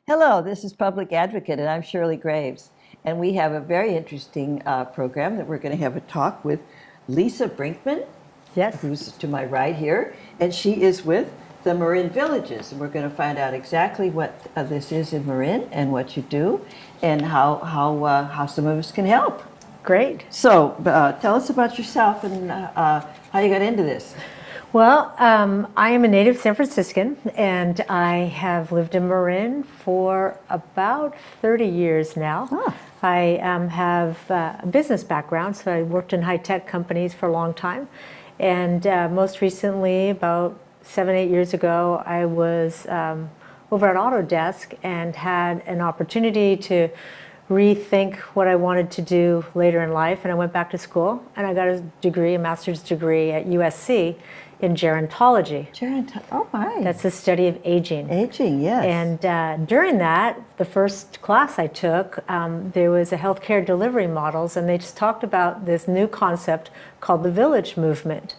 Hello, this is Public Advocate, and I'm Shirley Graves. And we have a very interesting program that we're going to have a talk with Lisa Brinkman, Yes. who's to my right here, and she is with the Marin Villages. And we're going to find out exactly what this is in Marin and what you do and how some of us can help. Great. So tell us about yourself and how you got into this. Well, I am a native San Franciscan, and I have lived in Marin for about 30 years now. Ah. I have a business background, so I worked in high-tech companies for a long time. And most recently, about 7-8 years ago, I was over at Autodesk and had an opportunity to rethink what I wanted to do later in life. And I went back to school, and I got a master's degree at USC in gerontology. Oh my. That's the study of aging. Aging, yes. And during that, the first class I took, there was a healthcare delivery models, and they just talked about this new concept called the village movement.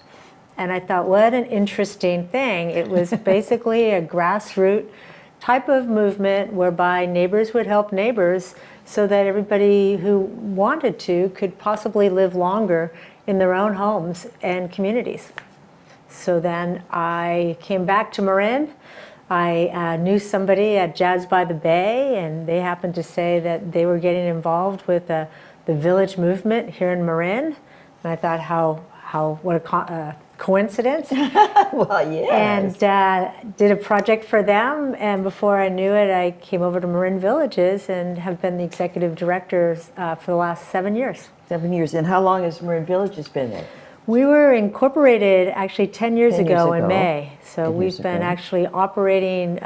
And I thought, what an interesting thing. It was basically a grassroots type of movement whereby neighbors would help neighbors so that everybody who wanted to could possibly live longer in their own homes and communities. So then I came back to Marin. I knew somebody at Jazz by the Bay, and they happened to say that they were getting involved with the village movement here in Marin. And I thought, what a coincidence. Well, yes. And did a project for them. And before I knew it, I came over to Marin Villages and have been the executive director for the last 7 years. 7 years. And how long has Marin Villages been there? We were incorporated actually 10 years 10 years ago in ago. May. So 10 we've years been ago. actually operating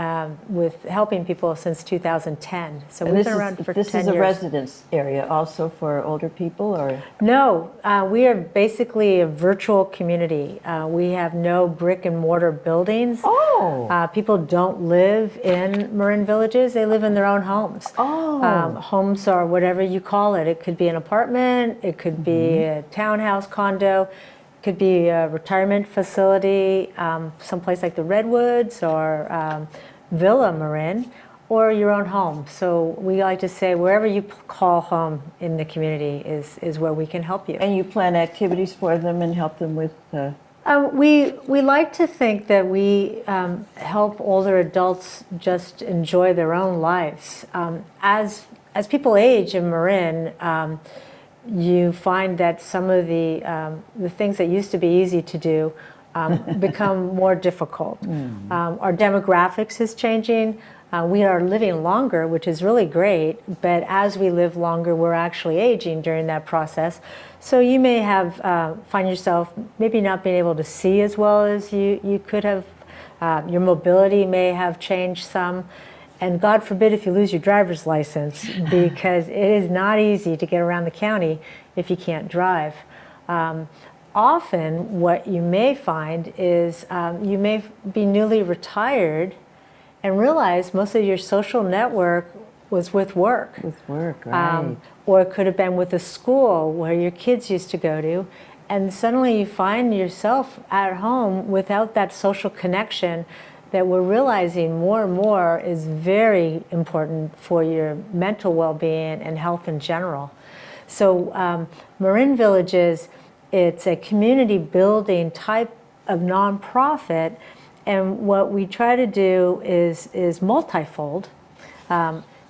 with helping people since 2010. So And we've been around for 10 years. This is a residence area also for older people, or? No, we are basically a virtual community. We have no brick and mortar buildings. Oh. People don't live in Marin Villages. They live in their own homes. Oh. Homes are whatever you call it. It could be an apartment. It could be a townhouse condo. Could be a retirement facility, someplace like the Redwoods or Villa Marin, or your own home. So we like to say wherever you call home in the community is where we can help you. And you plan activities for them and help them with? We like to think that we help older adults just enjoy their own lives. As people age in Marin, you find that some of the things that used to be easy to do become more difficult. Our demographics is changing. We are living longer, which is really great, but as we live longer, we're actually aging during that process. So you may find yourself maybe not being able to see as well as you could have. Your mobility may have changed some. And God forbid if you lose your driver's license, because it is not easy to get around the county if you can't drive. Often what you may find is you may be newly retired and realize most of your social network was with work. With work, right. Or it could have been with a school where your kids used to go to. And suddenly you find yourself at home without that social connection that we're realizing more and more is very important for your mental well-being and health in general. So Marin Villages, it's a community building type of nonprofit, and what we try to do is multifold.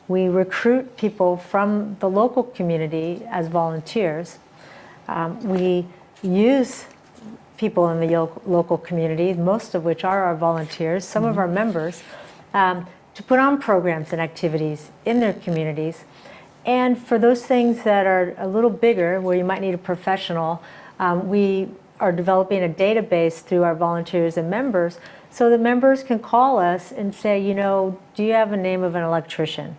We recruit people from the local community as volunteers. We use people in the local community, most of which are our volunteers, some of our members, to put on programs and activities in their communities. And for those things that are a little bigger, where you might need a professional, we are developing a database through our volunteers and members so that members can call us and say, do you have a name of an electrician?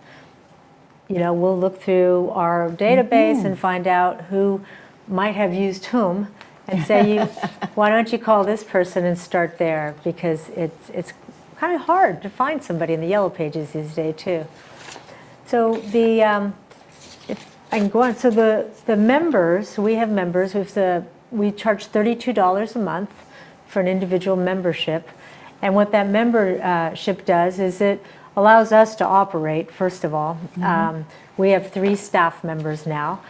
We'll look through our database and find out who might have used whom, and say, why don't you call this person and start there? Because it's kind of hard to find somebody in the yellow pages these days too. So if I can go on. So the members, we have members. We charge $32 a month for an individual membership, and what that membership does is it allows us to operate, first of all. We have 3 staff members now.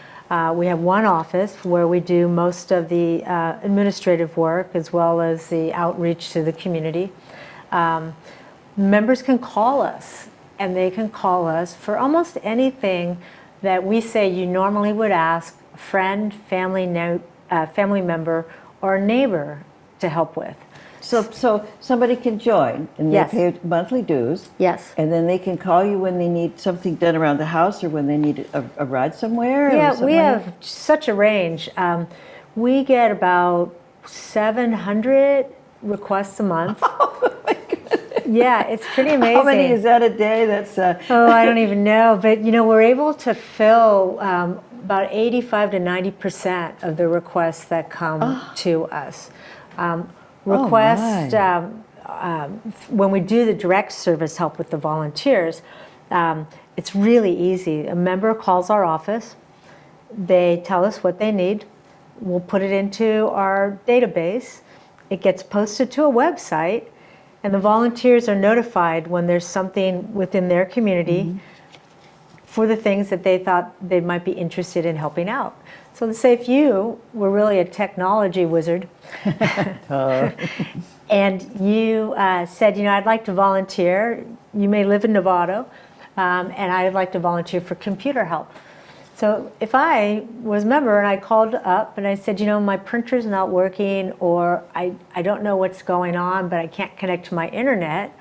We have one office where we do most of the administrative work as well as the outreach to the community. Members can call us, and they can call us for almost anything that we say you normally would ask a friend, family member, or a neighbor to help with. So somebody can join and they Yes. pay monthly dues. Yes. And then they can call you when they need something done around the house or when they need a ride somewhere? or Yeah, something we like have such a range. We get about 700 requests a month. Yeah, it's pretty amazing. that? How many is that a day? That's Oh, I don't even know. But, we're able to fill about 85 to 90% of the requests that come to us. Requests, when we do the direct service help with the volunteers, it's really easy. A member calls our office. They tell us what they need. We'll put it into our database. It gets posted to a website, and the volunteers are notified when there's something within their community for the things that they thought they might be interested in helping out. So let's say if you were really a technology wizard and you said, I'd like to volunteer. You may live in Novato, and I'd like to volunteer for computer help. So if I was a member and I called up and I said, my printer's not working, or I don't know what's going on, but I can't connect to my internet,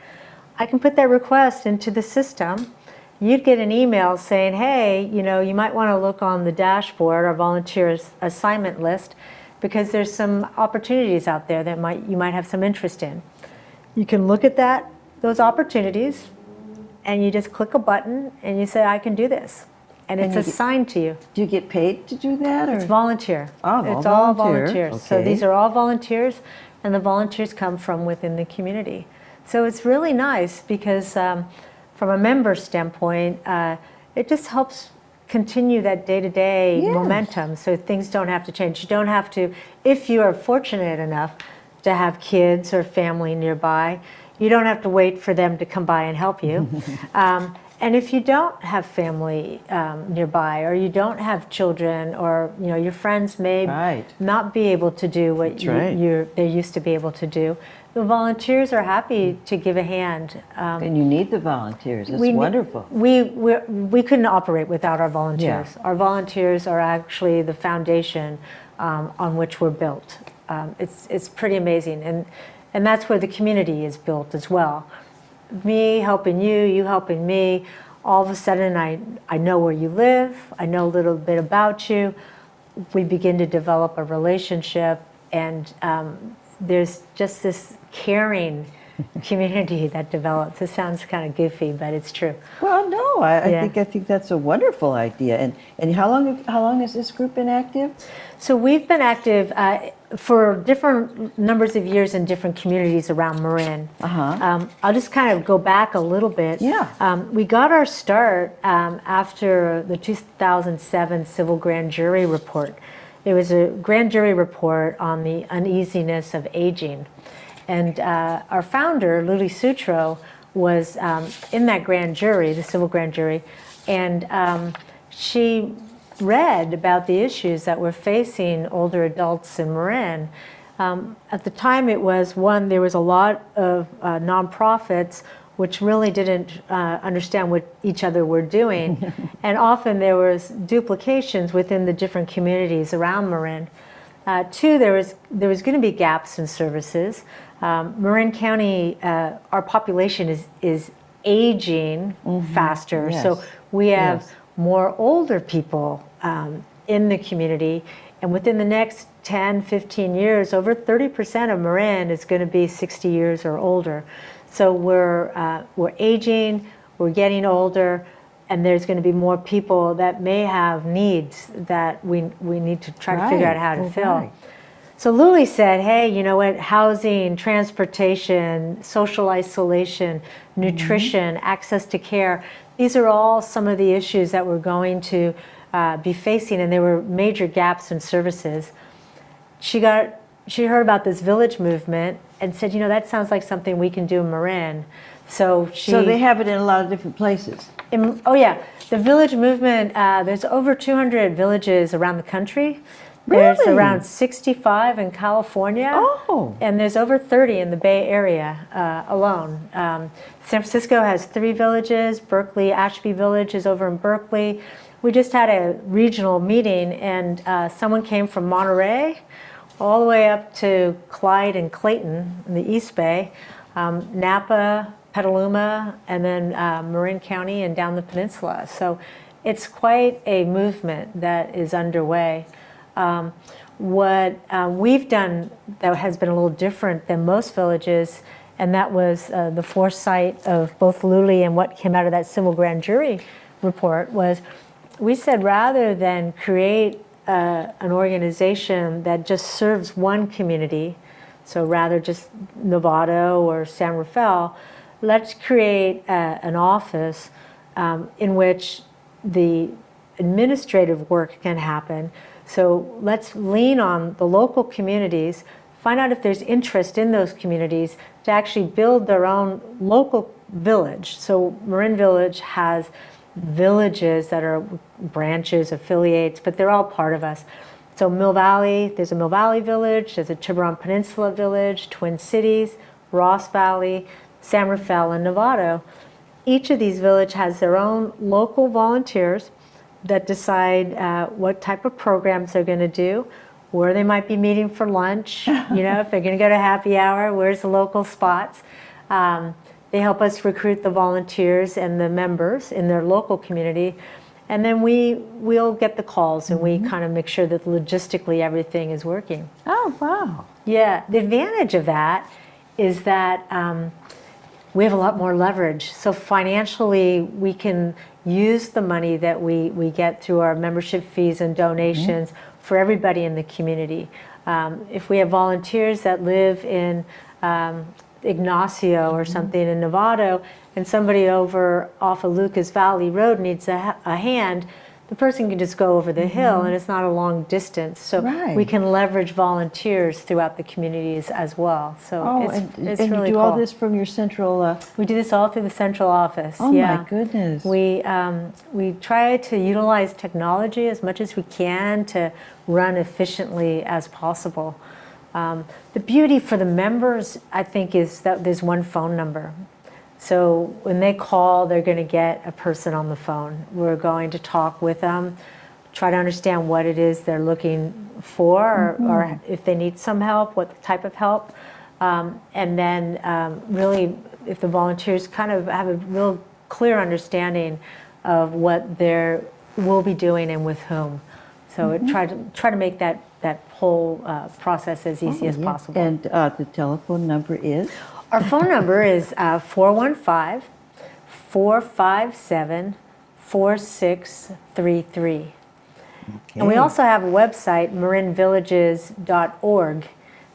I can put that request into the system. You'd get an email saying, hey, you might want to look on the dashboard, our volunteers assignment list, because there's some opportunities out there that you might have some interest in. You can look at those opportunities, and you just click a button and you say, I can do this. And it's assigned to you. Do you get paid to do that? Or? It's volunteer. Oh, it's all volunteers. Okay. So these are all volunteers, and the volunteers come from within the community. So it's really nice because from a member standpoint, it just helps continue that day-to-day momentum so things don't have to change. You don't have to, if you are fortunate enough to have kids or family nearby, you don't have to wait for them to come by and help you. And if you don't have family nearby, or you don't have children, or your friends may not be able to do what they used to be able to do, the volunteers are happy to give a hand. And you need the volunteers. It's wonderful. We couldn't operate without our volunteers. Yeah. Our volunteers are actually the foundation on which we're built. It's pretty amazing, and that's where the community is built as well. Me helping you helping me, all of a sudden I know where you live, I know a little bit about you, we begin to develop a relationship, and there's just this caring community that develops. It sounds kind of goofy, but it's true. Well, no, I think that's a wonderful idea. And how long has this group been active? So we've been active for different numbers of years in different communities around Marin. I'll just kind of go back a little bit. Yeah. We got our start after the 2007 Civil Grand Jury Report. It was a grand jury report on the uneasiness of aging. And our founder, Luli Sutro, was in that grand jury, the civil grand jury, and she read about the issues that were facing older adults in Marin. At the time, there was a lot of nonprofits which really didn't understand what each other were doing, and often there was duplications within the different communities around Marin. Two, there was going to be gaps in services. Marin County, our population is aging faster, so we have more older people in the community, and within the next 10, 15 years, over 30% of Marin is going to be 60 years or older. So we're aging, we're getting older, and there's going to be more people that may have needs that we need to try to figure out how to fill. So Luli said, hey, you know what, housing, transportation, social isolation, nutrition, access to care, these are all some of the issues that we're going to be facing, and there were major gaps in services. She heard about this village movement and said, that sounds like something we can do in Marin. So So they have it in a lot of different places. oh yeah, the village movement, there's over 200 villages around the country. There's Really? around 65 in California. Oh. And there's over 30 in the Bay Area alone. San Francisco has 3 villages. Berkeley, Ashby Village is over in Berkeley. We just had a regional meeting, and someone came from Monterey all the way up to Clyde and Clayton in the East Bay, Napa, Petaluma, and then Marin County and down the peninsula. So it's quite a movement that is underway. What we've done that has been a little different than most villages, and that was the foresight of both Luli and what came out of that civil grand jury report, was we said rather than create an organization that just serves one community, so rather just Novato or San Rafael, let's create an office in which the administrative work can happen. So let's lean on the local communities, find out if there's interest in those communities to actually build their own local village. So Marin Village has villages that are branches, affiliates, but they're all part of us. So Mill Valley, there's a Mill Valley Village, there's a Tiburon Peninsula Village, Twin Cities, Ross Valley, San Rafael, and Novato. Each of these villages has their own local volunteers that decide what type of programs they're going to do, where they might be meeting for lunch, if they're going to go to happy hour, where's the local spots. They help us recruit the volunteers and the members in their local community. And then we'll get the calls, and we kind of make sure that logistically everything is working. Oh, wow. Yeah, the advantage of that is that we have a lot more leverage. So financially, we can use the money that we get through our membership fees and donations for everybody in the community. If we have volunteers that live in Ignacio or something in Novato, and somebody over off of Lucas Valley Road needs a hand, the person can just go over the hill, and it's not a long distance. So we can leverage volunteers throughout the communities as well. So it's and really you do cool. all this from your central... We do this all through the central office. Oh, my goodness. We try to utilize technology as much as we can to run efficiently as possible. The beauty for the members, I think, is that there's one phone number. So when they call, they're going to get a person on the phone. We're going to talk with them, try to understand what it is they're looking for, or if they need some help, what type of help. And then really, if the volunteers kind of have a real clear understanding of what they will be doing and with whom. So try to make that whole process as easy as possible. And the telephone number is? Our phone number is 415-457-4633. And we also have a website, marinvillages.org.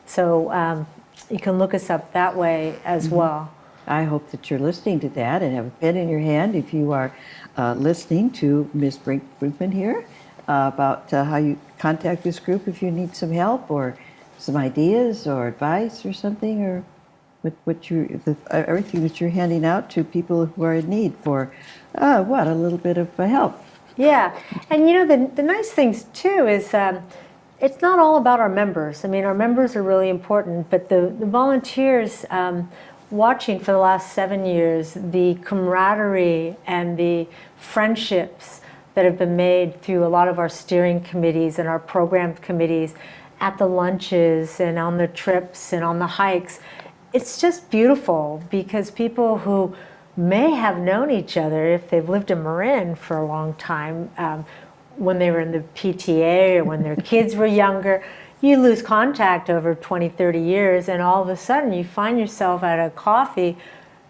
So you can look us up that way as well. I hope that you're listening to that and have a pen in your hand if you are listening to Ms. Brinkman here about how you contact this group if you need some help or some ideas or advice or something, or with everything that you're handing out to people who are in need for a little bit of help. Yeah, and the nice things too is it's not all about our members. I mean, our members are really important, but the volunteers watching for the last 7 years, the camaraderie and the friendships that have been made through a lot of our steering committees and our program committees at the lunches and on the trips and on the hikes. It's just beautiful because people who may have known each other if they've lived in Marin for a long time, when they were in the PTA or when their kids were younger, you lose contact over 20, 30 years, and all of a sudden you find yourself at a coffee,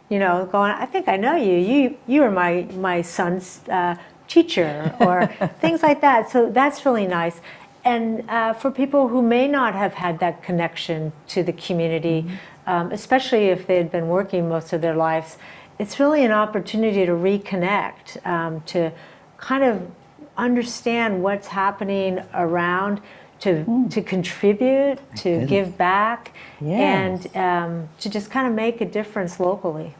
going, I think I know you. You were my son's teacher, or things like that. So that's really nice. And for people who may not have had that connection to the community, especially if they had been working most of their lives, it's really an opportunity to reconnect, to kind of understand what's happening around, to contribute, to give back, and to just kind of make a difference locally.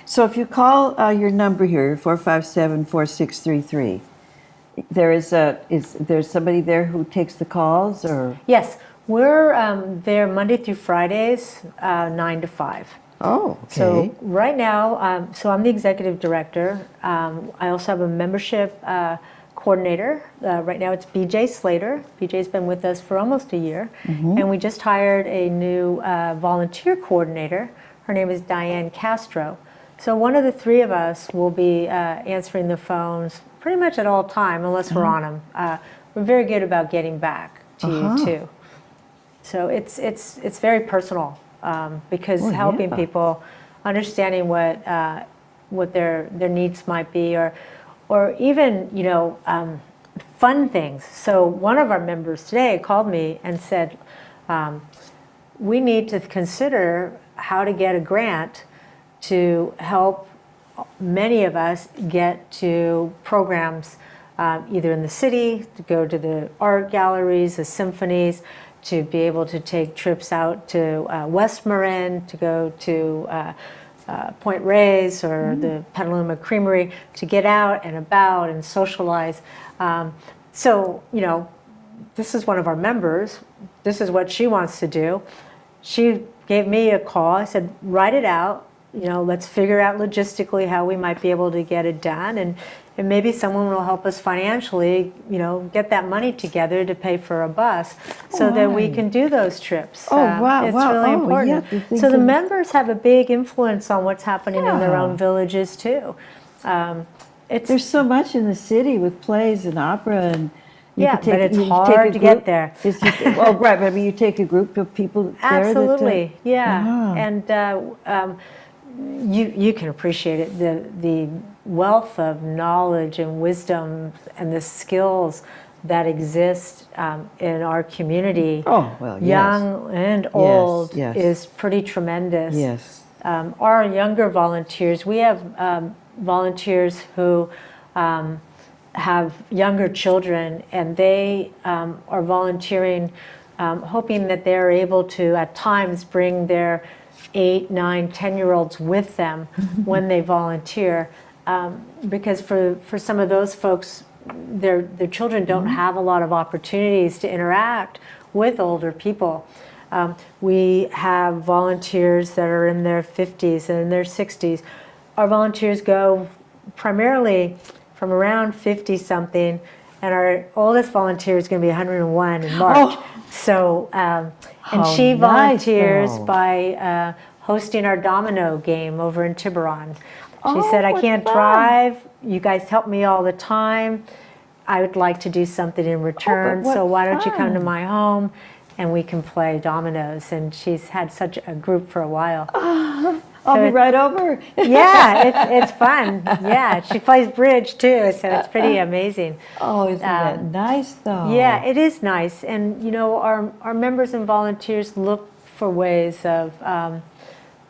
So if you call your number here, 457-4633, is there somebody there who takes the calls, or? Yes, we're there Monday through Fridays, 9 to 5. Oh, okay. So right now, so I'm the executive director. I also have a membership coordinator. Right now it's BJ Slater. BJ's been with us for almost a year. And we just hired a new volunteer coordinator. Her name is Diane Castro. So one of the three of us will be answering the phones pretty much at all time, unless we're on them. We're very good about getting back to you too. So it's very personal because helping people, understanding what their needs might be, or even fun things. So one of our members today called me and said, we need to consider how to get a grant to help many of us get to programs either in the city, to go to the art galleries, the symphonies, to be able to take trips out to West Marin, to go to Point Reyes or the Petaluma Creamery, to get out and about and socialize. So, this is one of our members. This is what she wants to do. She gave me a call. I said, write it out. Let's figure out logistically how we might be able to get it done. And maybe someone will help us financially, get that money together to pay for a bus so that we can do those trips. Wow. It's really important. Yeah, so the members have a big influence on what's happening in their own villages too. There's so much in the city with plays and opera, and but it's hard to get there. Right. But I mean, you take a group of people there. Absolutely, and you can appreciate it. The wealth of knowledge and wisdom and the skills that exist in our community, young and old, is pretty tremendous. Yes. Our younger volunteers, we have volunteers who have younger children, and they are volunteering, hoping that they're able to at times bring their 8, 9, 10-year-olds with them when they volunteer, because for some of those folks, their children don't have a lot of opportunities to interact with older people. We have volunteers that are in their 50s and in their 60s. Our volunteers go primarily from around 50-something, and our oldest volunteer is going to be 101 in March. So, and she volunteers by hosting our domino game over in Tiburon. She said, I can't drive. You guys help me all the time. I would like to do something in return. So why don't you come to my home and we can play dominoes? And she's had such a group for a while. I'll be right over. Yeah, it's fun. Yeah, she plays bridge too, so it's pretty amazing. Oh, isn't that nice though? Yeah, it is nice. And our members and volunteers look for ways of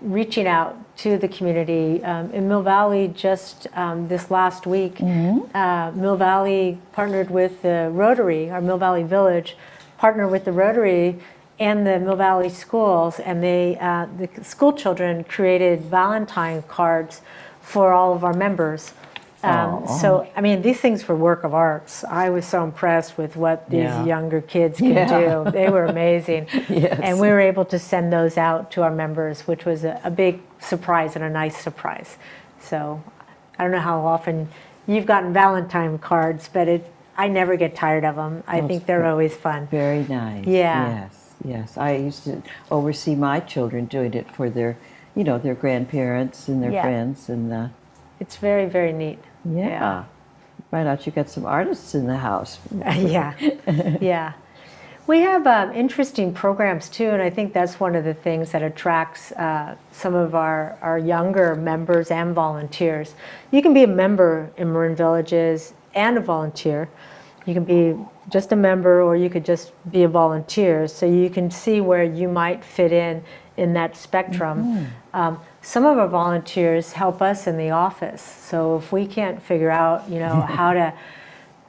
reaching out to the community. In Mill Valley, just this last week, Mill Valley partnered with the Rotary, our Mill Valley Village, partnered with the Rotary and the Mill Valley schools, and the school children created Valentine cards for all of our members. So, I mean, these things were work of arts. I was so impressed with what these younger kids can do. They were amazing. And we were able to send those out to our members, which was a big surprise and a nice surprise. So I don't know how often you've gotten Valentine cards, but I never get tired of them. I think they're always fun. Very nice. Yeah. Yes. I used to oversee my children doing it for their grandparents and their friends, and it's very, very neat. Yeah. Find out you got some artists in the house. Yeah. We have interesting programs too, and I think that's one of the things that attracts some of our younger members and volunteers. You can be a member in Marin Villages and a volunteer. You can be just a member, or you could just be a volunteer, so you can see where you might fit in that spectrum. Some of our volunteers help us in the office, so if we can't figure out,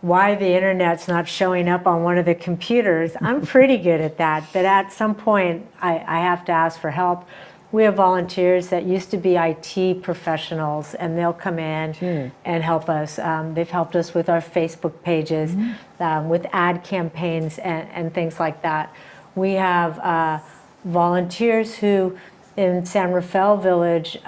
why the internet's not showing up on one of the computers, I'm pretty good at that, but at some point I have to ask for help. we have volunteers that used to be IT professionals, and they'll come in Sure. and help us. They've helped us with our Facebook pages, with ad campaigns and things like that. We have volunteers who, in San Rafael Village,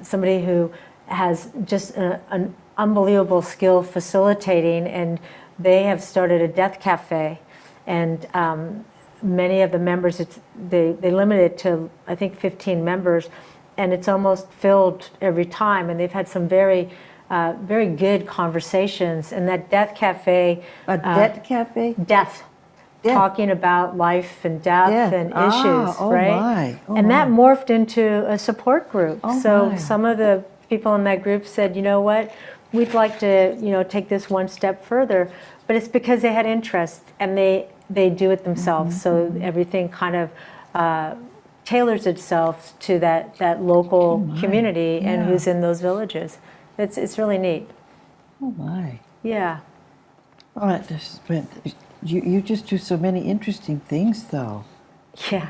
somebody who has just an unbelievable skill facilitating, and they have started a death cafe. And many of the members, they limit it to, I think, 15 members, and it's almost filled every time. And they've had some very good conversations. And that death cafe, A debt cafe? death, talking about life and death and issues, oh right? My. Oh and that my. morphed into a support group. Oh so my. some of the people in that group said, you know what, we'd like to, take this one step further. But it's because they had interest, and they do it themselves. So everything kind of tailors itself to that local community and Yeah. who's in those villages. It's really neat. Oh my. Yeah. Oh, you just do so many interesting things, though. Yeah.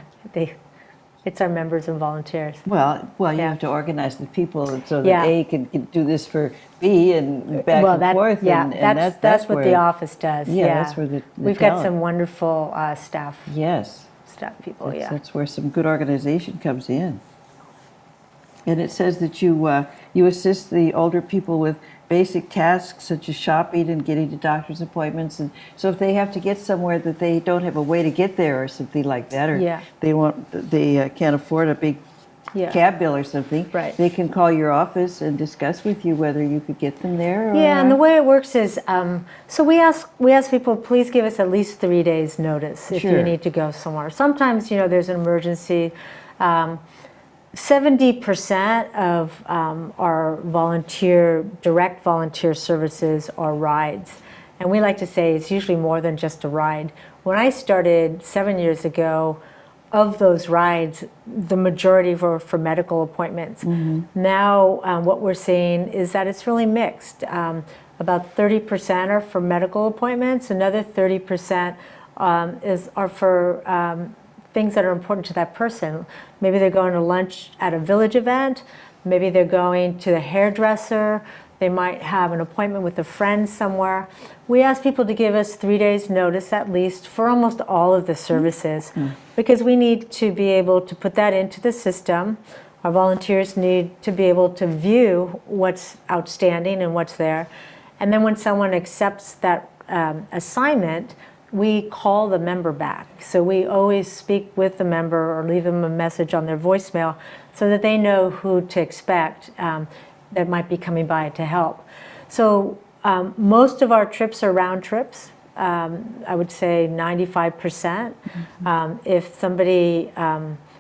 It's our members and volunteers. Well, you Yeah. have to organize the people so that Yeah. A can do this for B and back and forth. Yeah, and that's what where, the office does. Yeah, that's where the we've got talent. some wonderful staff Yes, people. that's where some good organization comes in. And it says that you assist the older people with basic tasks such as shopping and getting to doctor's appointments. And so if they have to get somewhere that they don't have a way to get there or something like that, or Yeah. they can't afford a big Yeah. cab bill or something, Right. they can call your office and discuss with you whether you could get them there. Or, Yeah, and the way it works is, so we ask people, please give us at least 3 days notice if you Sure. need to go somewhere. Sometimes, there's an emergency. 70% of our direct volunteer services are rides. And we like to say it's usually more than just a ride. When I started 7 years ago, of those rides, the majority were for medical appointments. Now, what we're seeing is that it's really mixed. About 30% are for medical appointments. Another 30% are for things that are important to that person. Maybe they're going to lunch at a village event. Maybe they're going to the hairdresser. They might have an appointment with a friend somewhere. We ask people to give us 3 days notice at least for almost all of the services, because we need to be able to put that into the system. Our volunteers need to be able to view what's outstanding and what's there. And then when someone accepts that assignment, we call the member back. So we always speak with the member or leave them a message on their voicemail so that they know who to expect that might be coming by to help. So most of our trips are round trips. I would say 95%. If somebody,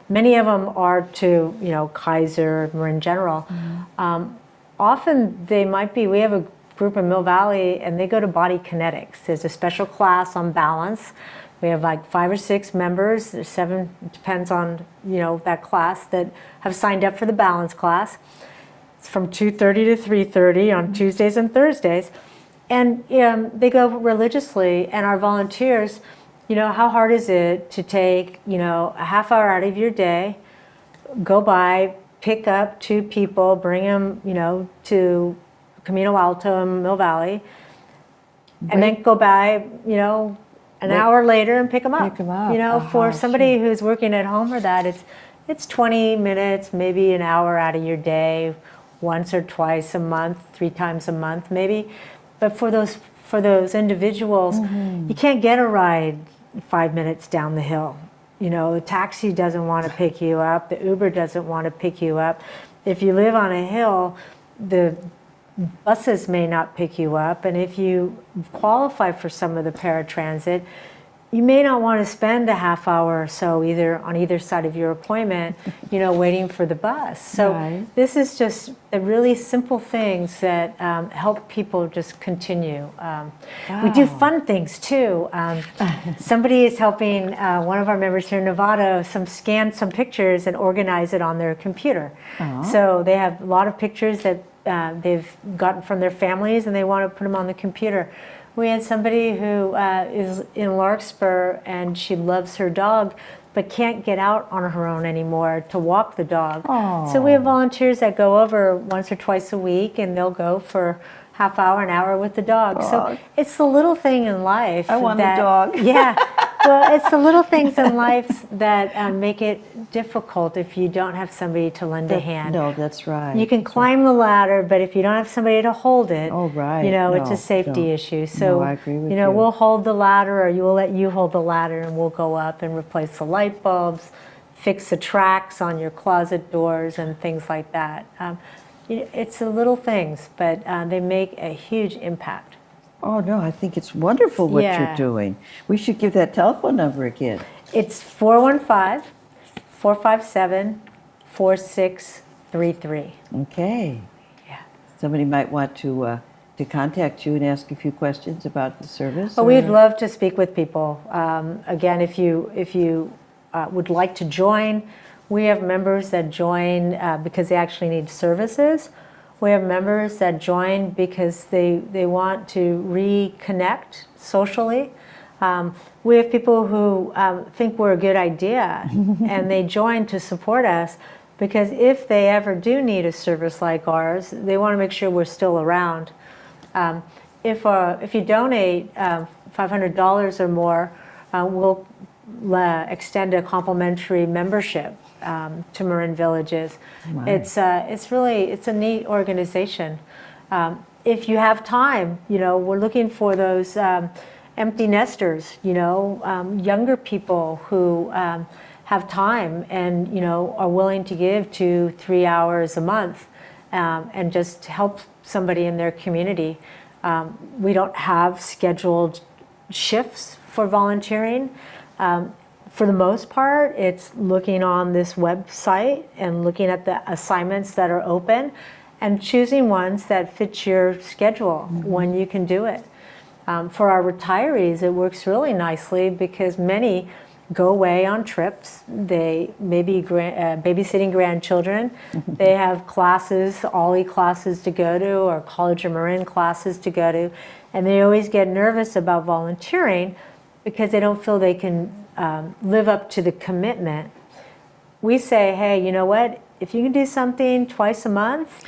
many of them are to Kaiser, Marin General. Often they might be. We have a group in Mill Valley, and they go to body kinetics. There's a special class on balance. We have like 5 or 6 members. There's 7, depends on that class, that have signed up for the balance class. It's from 2:30 to 3:30 on Tuesdays and Thursdays, and they go religiously. And our volunteers, how hard is it to take a half hour out of your day, go by, pick up 2 people, bring them to Camino Alto and Mill Valley, and then go by, an hour later and pick them up. Pick 'em up. For somebody who's working at home or that, it's 20 minutes, maybe an hour out of your day, once or twice a month, 3 times a month, maybe. But for those individuals, you can't get a ride 5 minutes down the hill. The taxi doesn't want to pick you up. The Uber doesn't want to pick you up. If you live on a hill, the buses may not pick you up, and if you qualify for some of the paratransit, you may not want to spend a half hour or so on either side of your appointment, waiting for the bus. So Right. this is just the really simple things that help people just continue. We do Wow. fun things too. Somebody is helping one of our members here in Nevada scan some pictures and organize it on their computer. So they have a lot of pictures that they've gotten from their families, and they want to put them on the computer. We had somebody who is in Larkspur and she loves her dog, but can't get out on her own anymore to walk the dog. So we have volunteers that go over once or twice a week, and they'll go for half hour, an hour with the dog. So it's the little thing in life. I want that, a dog. Yeah. Well, it's the little things in life that make it difficult if you don't have somebody to lend a hand. No, that's right. You can climb the ladder, but if you don't have somebody to hold it, right. it's a safety issue. So, I agree with you. We'll hold the ladder, or we'll let you hold the ladder, and we'll go up and replace the light bulbs, fix the tracks on your closet doors, and things like that. It's the little things, but they make a huge impact. Oh, no, I think it's wonderful what you're doing. We should give that telephone number again. It's 415-457-4633. Okay. Yeah. Somebody might want to contact you and ask a few questions about the service. Oh, we'd love to speak with people. Again, if you would like to join, we have members that join because they actually need services. We have members that join because they want to reconnect socially. We have people who think we're a good idea and they join to support us because if they ever do need a service like ours, they want to make sure we're still around. If you donate $500 or more, we'll extend a complimentary membership to Marin Villages. It's a neat organization. If you have time, we're looking for those empty nesters, younger people who have time and are willing to give 2-3 hours a month and just help somebody in their community. We don't have scheduled shifts for volunteering. For the most part, it's looking on this website and looking at the assignments that are open and choosing ones that fit your schedule when you can do it. For our retirees, it works really nicely because many go away on trips. They may be babysitting grandchildren. They have classes, OLLI classes to go to or College of Marin classes to go to. And they always get nervous about volunteering because they don't feel they can live up to the commitment. We say, hey, you know what? If you can do something twice a month,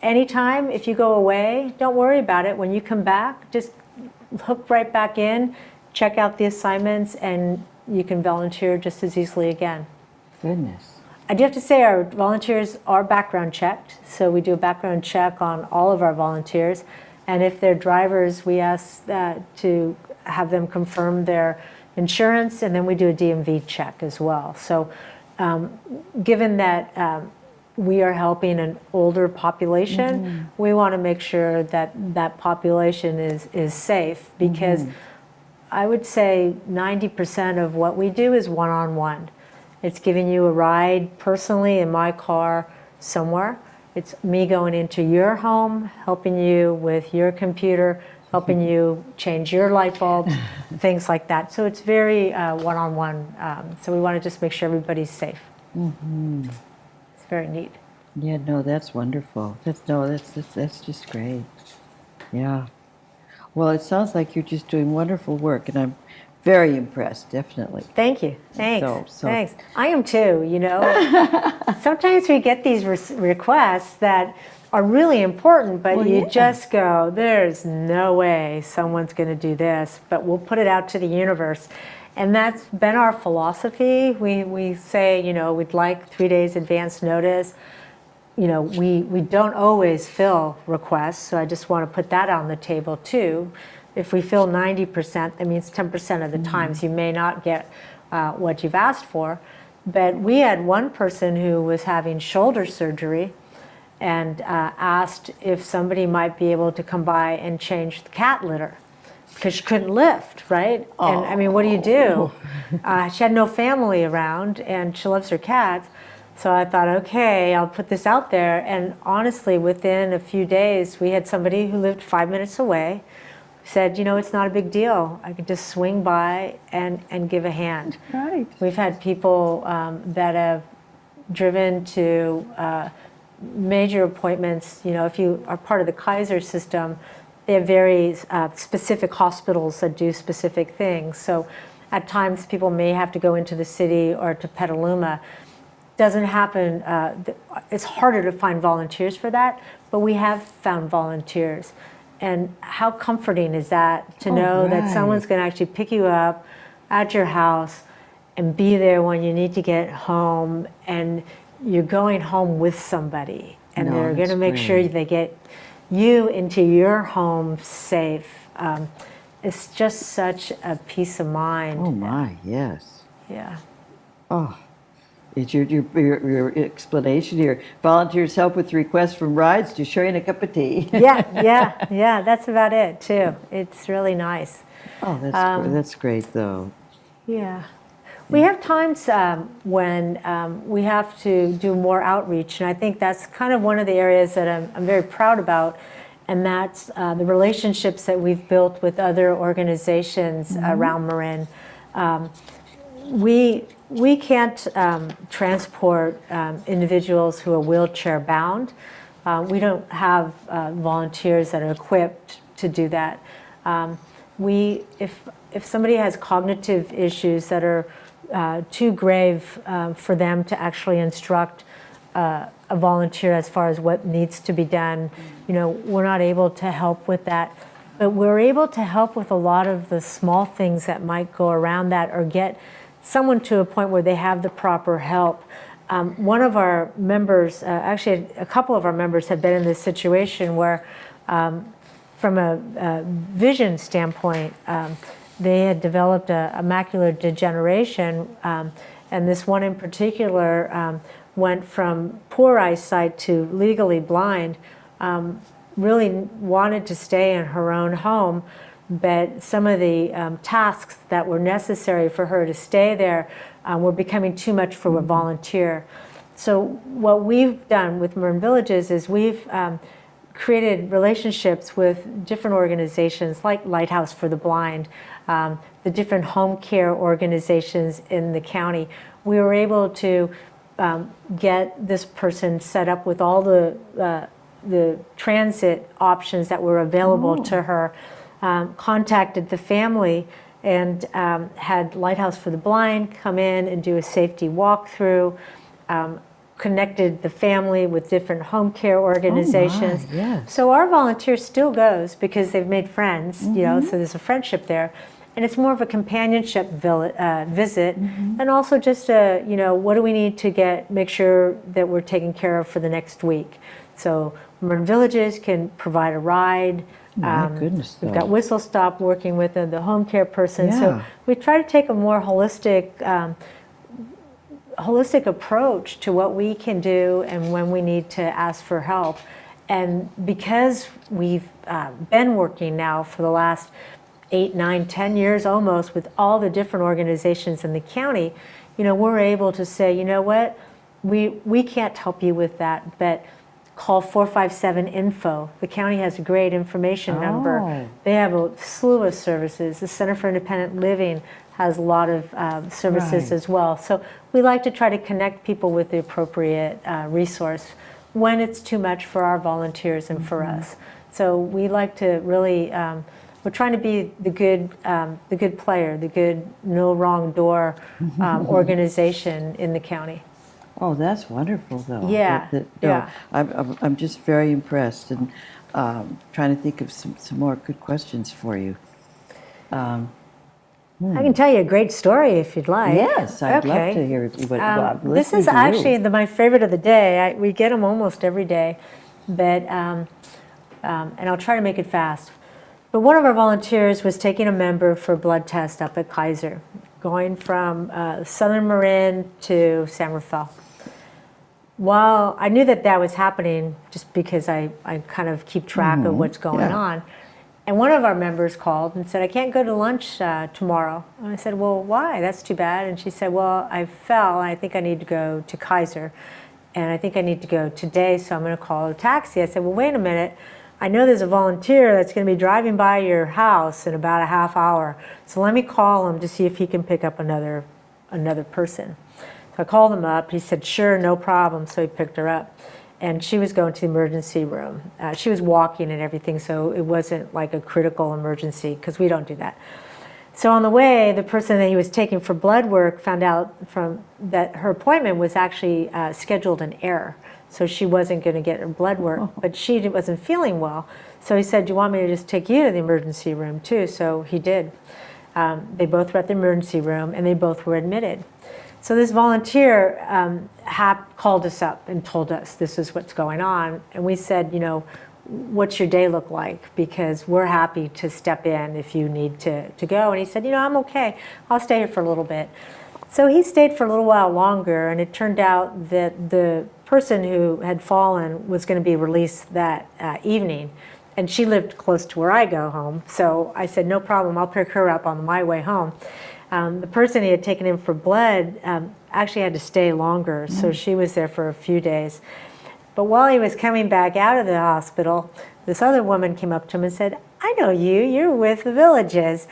anytime, if you go away, don't worry about it. When you come back, just hook right back in, check out the assignments, and you can volunteer just as easily again. Goodness. I do have to say our volunteers are background checked. So we do a background check on all of our volunteers. And if they're drivers, we ask to have them confirm their insurance, and then we do a DMV check as well. So given that we are helping an older population, we want to make sure that that population is safe because I would say 90% of what we do is one-on-one. It's giving you a ride personally in my car somewhere. It's me going into your home, helping you with your computer, helping you change your light bulbs, things like that. So it's very one-on-one. So we want to just make sure everybody's safe. It's very neat. Yeah, no, that's wonderful. That's just great. Yeah. Well, it sounds like you're just doing wonderful work, and I'm very impressed, definitely. Thank you. Thanks. So- Thanks. I am too, Sometimes we get these requests that are really important, but you just go, there's no way someone's going to do this, but we'll put it out to the universe. And that's been our philosophy. We say, we'd like 3 days advance notice. We don't always fill requests, so I just want to put that on the table too. If we fill 90%, that means 10% of the times you may not get what you've asked for. But we had one person who was having shoulder surgery and asked if somebody might be able to come by and change the cat litter because she couldn't lift, right? And I mean, what do you do? She had no family around and she loves her cats. So I thought, okay, I'll put this out there. And honestly, within a few days, we had somebody who lived 5 minutes away said, it's not a big deal. I could just swing by and give a hand. Right. We've had people that have driven to major appointments. If you are part of the Kaiser system, they have very specific hospitals that do specific things. So at times people may have to go into the city or to Petaluma. Doesn't happen, it's harder to find volunteers for that, but we have found volunteers. And how comforting is that to know that someone's going to actually pick you up at your house and be there when you need to get home, and you're going home with somebody, and they're going to make sure they get you into your home safe. It's just such a peace of mind. Oh my, yes. Yeah. Oh, it's your explanation here. Volunteers help with requests from rides to sharing a cup of tea. Yeah. That's about it too. It's really nice. Oh, that's great though. Yeah. We have times when we have to do more outreach, and I think that's kind of one of the areas that I'm very proud about, and that's the relationships that we've built with other organizations around Marin. We can't transport individuals who are wheelchair bound. We don't have volunteers that are equipped to do that. If somebody has cognitive issues that are too grave for them to actually instruct a volunteer as far as what needs to be done, we're not able to help with that. But we're able to help with a lot of the small things that might go around that, or get someone to a point where they have the proper help. One of our members, actually a couple of our members, have been in this situation where from a vision standpoint, they had developed a macular degeneration, and this one in particular went from poor eyesight to legally blind, really wanted to stay in her own home, but some of the tasks that were necessary for her to stay there were becoming too much for a volunteer. So what we've done with Marin Villages is we've created relationships with different organizations like Lighthouse for the Blind, the different home care organizations in the county. We were able to get this person set up with all the transit options that were available to her, contacted the family, and had Lighthouse for the Blind come in and do a safety walkthrough, connected the family with different home care organizations. Oh my, yes. So our volunteer still goes because they've made friends, so there's a friendship there. And it's more of a companionship visit, and also just what do we need to make sure that we're taken care of for the next week. So Marin Villages can provide a ride. My goodness, we've got Whistle Stop working with the home care person. So we try to take a more holistic approach to what we can do and when we need to ask for help. And because we've been working now for the last 8, 9, 10 years almost with all the different organizations in the county, we're able to say, you know what, we can't help you with that, but call 457-INFO. The county has a great information number. They have a slew of services. The Center for Independent Living has a lot of services as well. So we like to try to connect people with the appropriate resource when it's too much for our volunteers and for us. So we like to really, we're trying to be the good player, the good no wrong door organization in the county. Oh, that's wonderful, though. Yeah. I'm just very impressed, and trying to think of some more good questions for you. I can tell you a great story if you'd like. Yes, I'd love to hear what this is actually my favorite of the day. We get them almost every day, but and I'll try to make it fast. But one of our volunteers was taking a member for a blood test up at Kaiser, going from southern Marin to San Rafael. Well, I knew that was happening just because I kind of keep track of what's going on. And one of our members called and said, I can't go to lunch tomorrow. And I said, well, why? That's too bad. And she said, well, I fell, and I think I need to go to Kaiser. And I think I need to go today, so I'm going to call a taxi. I said, well, wait a minute. I know there's a volunteer that's going to be driving by your house in about a half hour. So let me call him to see if he can pick up another person. So I called him up. He said, sure, no problem. So he picked her up. and she was going to the emergency room. She was walking and everything, so it wasn't like a critical emergency, because we don't do that. So on the way, the person that he was taking for blood work found out that her appointment was actually scheduled in error. So she wasn't going to get her blood work, but she wasn't feeling well. So he said, "Do you want me to just take you to the emergency room too?" So he did. They both were at the emergency room, and they both were admitted. So this volunteer called us up and told us this is what's going on. And we said, what's your day look like? Because we're happy to step in if you need to go. And he said, I'm okay. I'll stay here for a little bit. So he stayed for a little while longer, and it turned out that the person who had fallen was going to be released that evening. And she lived close to where I go home. So I said, no problem, I'll pick her up on my way home. The person he had taken in for blood actually had to stay longer, so she was there for a few days. But while he was coming back out of the hospital, this other woman came up to him and said, "I know you, you're with the Villages.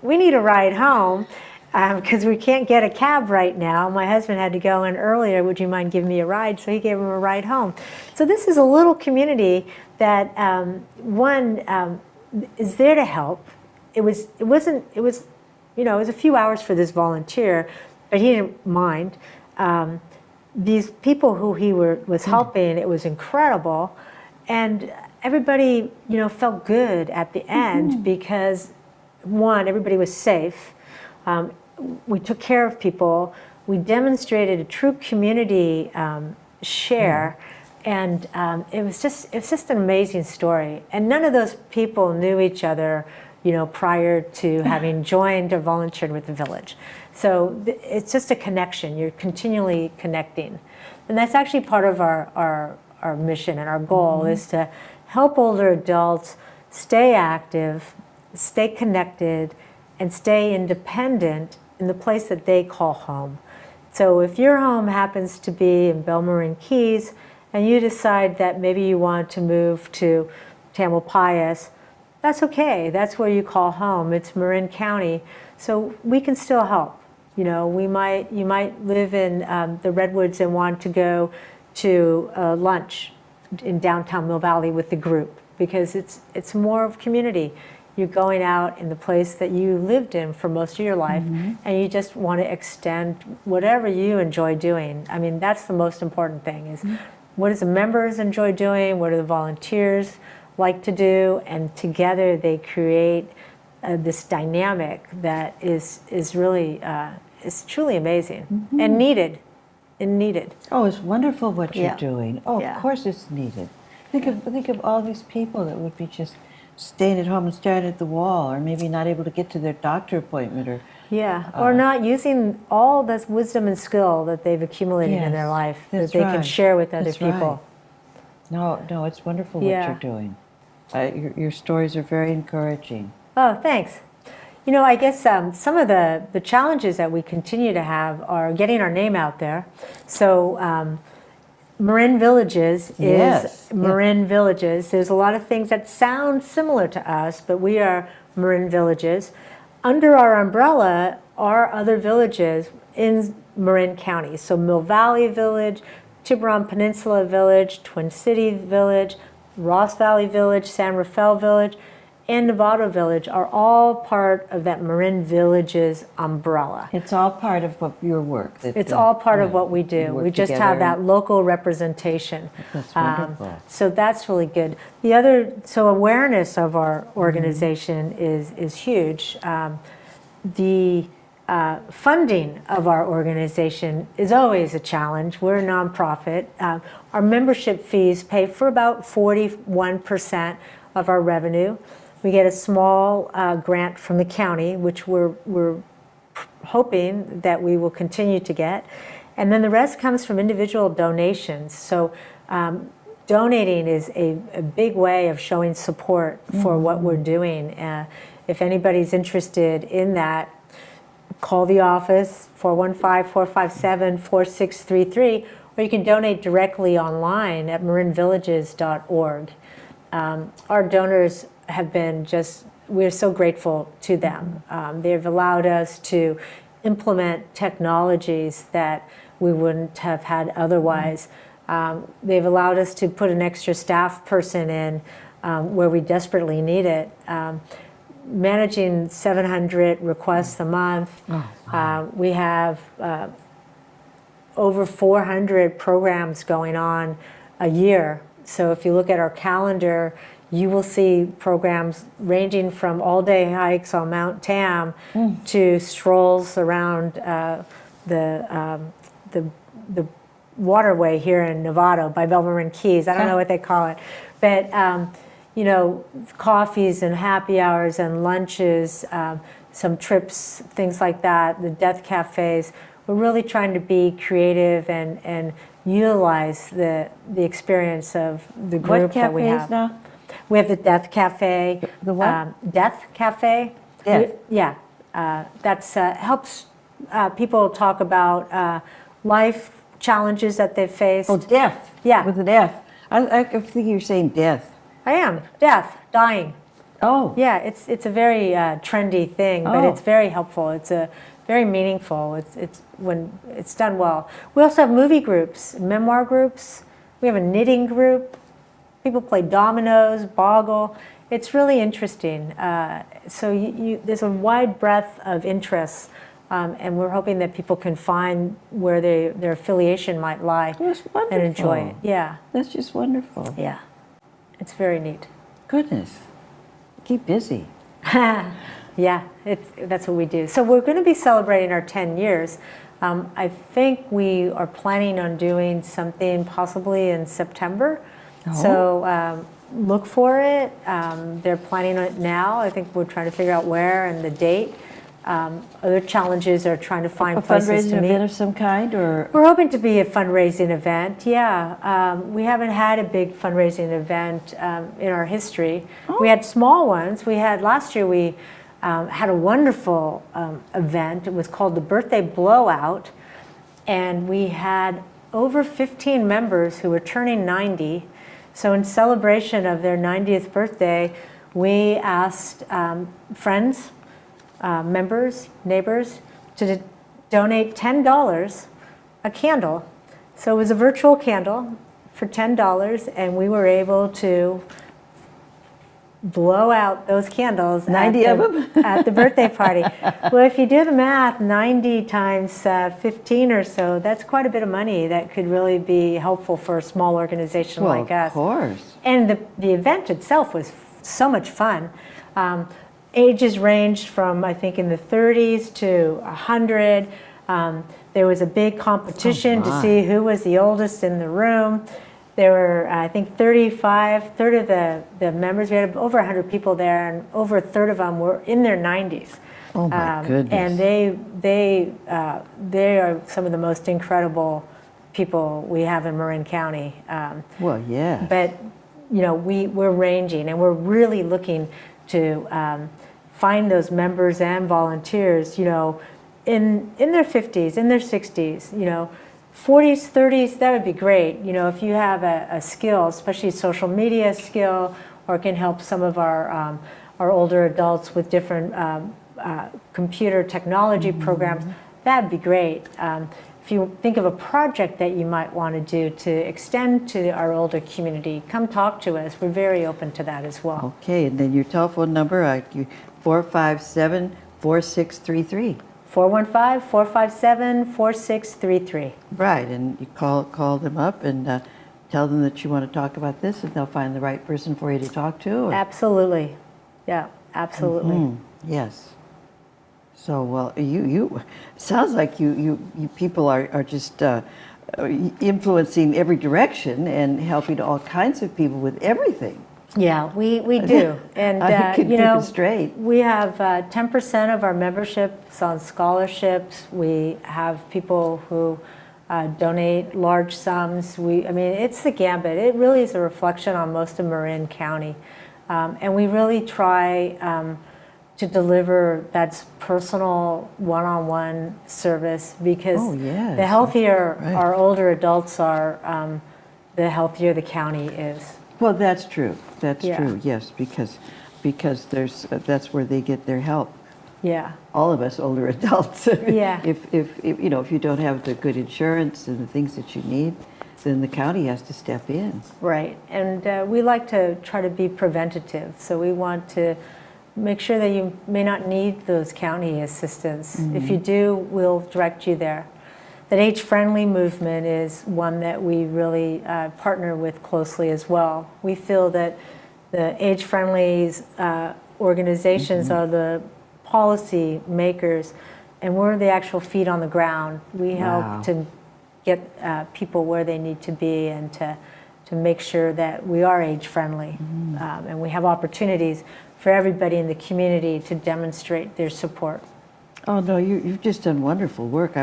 We need a ride home because we can't get a cab right now. My husband had to go in earlier. Would you mind giving me a ride?" So he gave him a ride home. So this is a little community that is there to help. It was a few hours for this volunteer, but he didn't mind. These people who he was helping, it was incredible. And everybody, felt good at the end because, one, everybody was safe. We took care of people. We demonstrated a true community share. And it was just an amazing story. And none of those people knew each other, prior to having joined or volunteered with the village. So it's just a connection. You're continually connecting. And that's actually part of our mission and our goal is to help older adults stay active, stay connected, and stay independent in the place that they call home. So if your home happens to be in Marin Keys, and you decide that maybe you want to move to Tamalpais, that's okay. That's where you call home. It's Marin County, so we can still help. You might live in the Redwoods and want to go to lunch in downtown Mill Valley with the group because it's more of community. You're going out in the place that you lived in for most of your life, and you just want to extend whatever you enjoy doing. I mean, that's the most important thing is what do the members enjoy doing? What do the volunteers like to do? And together they create this dynamic that is really is truly amazing and needed. Oh, it's wonderful what you're Yeah. doing. Oh, Yeah. of course it's needed. Think of all these people that would be just staying at home and staring at the wall, or maybe not able to get to their doctor appointment, or not using all this wisdom and skill that they've accumulated in their Yes, life that that's they can right. share with other That's people. right. No, it's wonderful what Yeah. you're doing. Your stories are very encouraging. Oh, thanks. I guess some of the challenges that we continue to have are getting our name out there. So Marin Villages is Yes, yeah. Marin Villages. There's a lot of things that sound similar to us, but we are Marin Villages. Under our umbrella are other villages in Marin County. So Mill Valley Village, Tiburon Peninsula Village, Twin City Village, Ross Valley Village, San Rafael Village, and Novato Village are all part of that Marin Villages umbrella. It's all part of your work. It's all part of what we you do. work We just together have that local representation. That's wonderful. So that's really good. So awareness of our organization is huge. The funding of our organization is always a challenge. We're a nonprofit. Our membership fees pay for about 41% of our revenue. We get a small grant from the county, which we're hoping that we will continue to get. And then the rest comes from individual donations. So donating is a big way of showing support for what we're doing. If anybody's interested in that, call the office, 415-457-4633, or you can donate directly online at marinvillages.org. Our donors have been we're so grateful to them. They've allowed us to implement technologies that we wouldn't have had otherwise. They've allowed us to put an extra staff person in where we desperately need it. Managing 700 requests a month. We have over 400 programs going on a year. So if you look at our calendar, you will see programs ranging from all-day hikes on Mount Tam to strolls around the waterway here in Novato by Marin Keys. I don't know what they call it, but you know, coffees and happy hours and lunches, some trips, things like that. The death cafes. We're really trying to be creative and utilize the experience of the group that we have. What cafes now? We have the Death Cafe. The what? Death Cafe. Death. Yeah. That's helps people talk about life challenges that they've faced. Oh, death. Yeah. With an F. I think you're saying death. I am. Death. Dying. Oh. Yeah, it's a very trendy thing, but it's very helpful. It's very meaningful. It's when it's done well. We also have movie groups, memoir groups. We have a knitting group. People play dominoes, boggle. It's really interesting. So there's a wide breadth of interests, and we're hoping that people can find where their affiliation might lie and enjoy it. Yeah. That's just wonderful. Yeah. It's very neat. Goodness. Keep busy. Yeah, that's what we do. So we're going to be celebrating our 10 years. I think we are planning on doing something possibly in September. So look for it. They're planning on it now. I think we're trying to figure out where and the date. Other challenges are trying to find places to meet. A fundraising event of some kind, or? We're hoping to be a fundraising event, yeah. We haven't had a big fundraising event in our history. We had small ones. Last year we had a wonderful event. It was called the Birthday Blowout, and we had over 15 members who were turning 90. So in celebration of their 90th birthday, we asked friends, members, neighbors, to donate $10 a candle. So it was a virtual candle for $10, and we were able to blow out those candles 90 of them? at the birthday party. Well, if you do the math, 90 times 15 or so, that's quite a bit of money that could really be helpful for a small organization like us. Of course. And the event itself was so much fun. Ages ranged from, I think, in the 30s to 100. There was a big competition to see who was the oldest in the room. There were, I think, third of the members. We had over 100 people there, and over a third of them were in their 90s. Oh my goodness! And they are some of the most incredible people we have in Marin County. Well, yeah. But you know, we're ranging, and we're really looking to find those members and volunteers. You know, in their 50s, in their 60s. You know. 40s, 30s, that would be great. You know, if you have a skill, especially social media skill, or can help some of our older adults with different computer technology programs, that'd be great. If you think of a project that you might want to do to extend to our older community, come talk to us. We're very open to that as well. Okay, and then your telephone number, 457-4633. 415-457-4633. Right, and you call them up and tell them that you want to talk about this, and they'll find the right person for you to talk to. Or? Absolutely. Yeah, absolutely. Yes. So, well, you sounds like you people are just influencing every direction and helping all kinds of people with everything. Yeah, we do. And I can you keep know, it straight. we have 10% of our memberships on scholarships. We have people who donate large sums. I mean, it's the gambit. It really is a reflection on most of Marin County. And we really try to deliver that personal one-on-one service, because the healthier our older adults are, the healthier the county is. Well, that's true. That's true. Yes, because that's where they get their help. Yeah. All of us older adults. Yeah. If you know, if you don't have the good insurance and the things that you need, then the county has to step in. Right, and we like to try to be preventative, so we want to make sure that you may not need those county assistance. If you do, we'll direct you there. That age-friendly movement is one that we really partner with closely as well. We feel that the age-friendly organizations are the policy makers, and we're the actual feet on the ground. We help to get people where they need to be and to make sure that we are age-friendly. And we have opportunities for everybody in the community to demonstrate their support. Oh, no, you've just done wonderful work.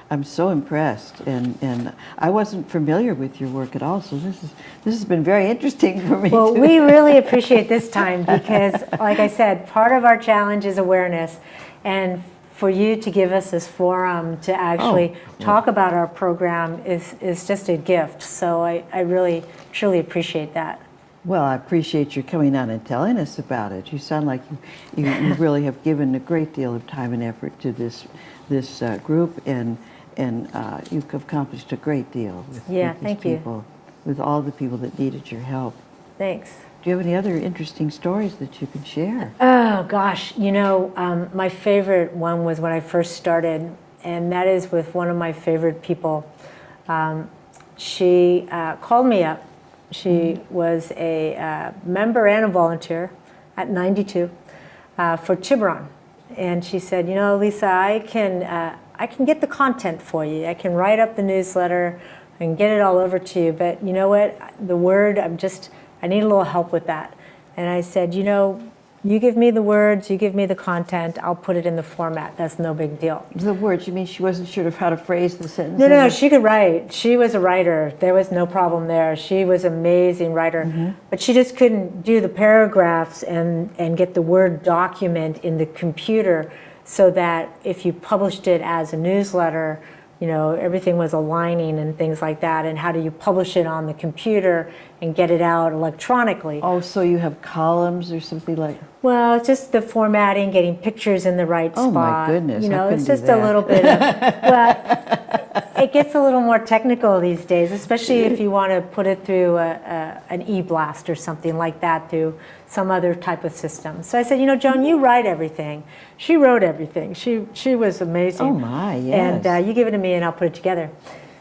I'm so impressed, and I wasn't familiar with your work at all, so this has been very interesting for me. Well, we really appreciate this time because, like I said, part of our challenge is awareness, and for you to give us this forum to actually talk about our program is just a gift. So I really, truly appreciate that. Well, I appreciate your coming on and telling us about it. You sound like you really have given a great deal of time and effort to this group, and you've accomplished a great deal with thank these people, with all the people that needed your help. Thanks. Do you have any other interesting stories that you can share? Oh gosh, my favorite one was when I first started, and that is with one of my favorite people. She called me up. She was a member and a volunteer at 92 for Tiburon. And she said, Lisa, I can get the content for you. I can write up the newsletter and get it all over to you. But you know what? The word, I need a little help with that. And I said, you give me the words, you give me the content, I'll put it in the format. That's no big deal. The words, you mean she wasn't sure of how to phrase the sentence? No, she could write. She was a writer. There was no problem there. She was an amazing writer. But she just couldn't do the paragraphs and get the Word document in the computer so that if you published it as a newsletter, everything was aligning and things like that. And how do you publish it on the computer and get it out electronically? Oh, so you have columns or something like? Well, it's just the formatting, getting pictures in the right spot. Oh my goodness! It's just a little bit of. Well, it gets a little more technical these days, especially if you want to put it through an e-blast or something like that, through some other type of system. So I said, Joan, you write everything. She wrote everything. She was amazing. Oh my, yes. And you give it to me, and I'll put it together.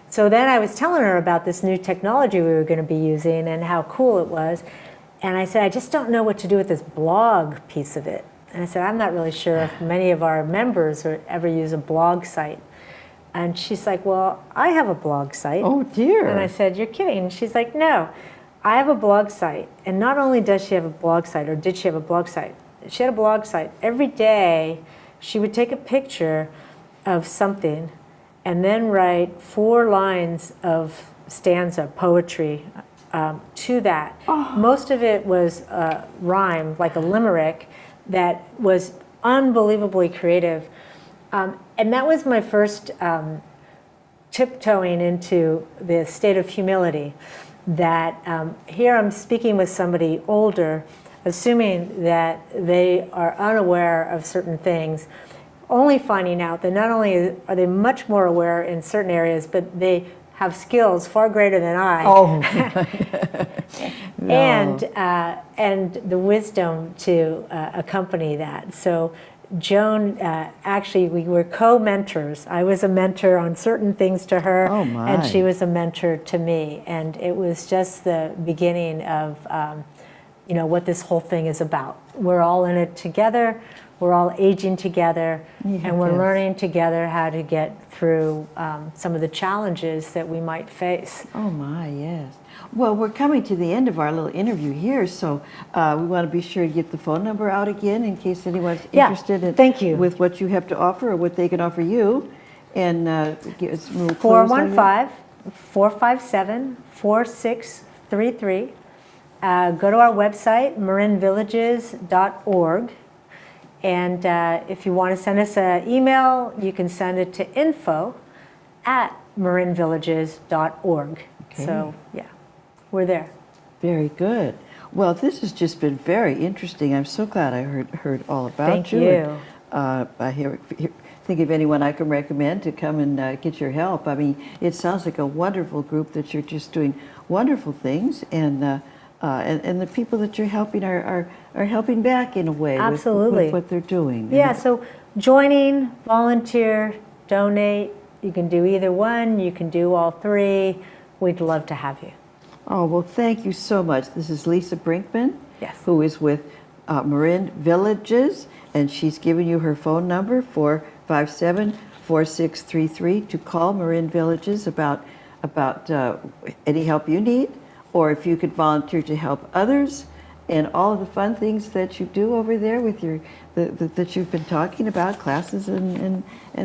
So then I was telling her about this new technology we were going to be using and how cool it was. And I said, I just don't know what to do with this blog piece of it. And I said, I'm not really sure if many of our members ever use a blog site. And she's like, well, I have a blog site. Oh, dear. And I said, you're kidding. And she's like, no, I have a blog site. And not only does she have a blog site, or did she have a blog site, she had a blog site. Every day, she would take a picture of something and then write 4 lines of stanza poetry to that. Most of it was rhyme, like a limerick, that was unbelievably creative. And that was my first tiptoeing into the state of humility, that here I'm speaking with somebody older, assuming that they are unaware of certain things, only finding out that not only are they much more aware in certain areas, but they have skills far greater than I. Oh. No. And the wisdom to accompany that. So Joan, actually, we were co-mentors. I was a mentor on certain things to her, and she was a mentor to me. And it was just the beginning of, what this whole thing is about. We're all in it together. We're all aging together, and we're learning together how to get through some of the challenges that we might face. Oh my, yes. Well, we're coming to the end of our little interview here, so we want to be sure to get the phone number out again in case anyone's interested in, with what you have to offer or what they can offer you. And 415-457-4633. Go to our website, marinvillages.org. And if you want to send us an email, you can send it to info@marinvillages.org. Okay. So, yeah, we're there. Very good. Well, this has just been very interesting. I'm so glad I heard all about Thank you. you. And, think of anyone I can recommend to come and get your help. I mean, it sounds like a wonderful group that you're just doing wonderful things, and the people that you're helping are helping back in a way Absolutely. with what they're doing. Yeah, so joining, volunteer, donate, you can do either one, you can do all three. We'd love to have you. Oh, well, thank you so much. This is Lisa Brinkman, Yes. who is with Marin Villages, and she's given you her phone number, 457-4633, to call Marin Villages about any help you need, or if you could volunteer to help others, and all of the fun things that you do over there with your that you've been talking about, classes and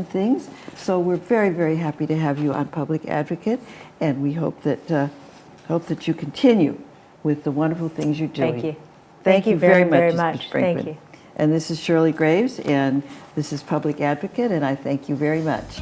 things. So we're very, very happy to have you on Public Advocate, and we hope that you continue with the wonderful things you're doing. Thank you. Thank you very much, much. Ms. Brinkman. Thank you. And this is Shirley Graves, and this is Public Advocate, and I thank you very much.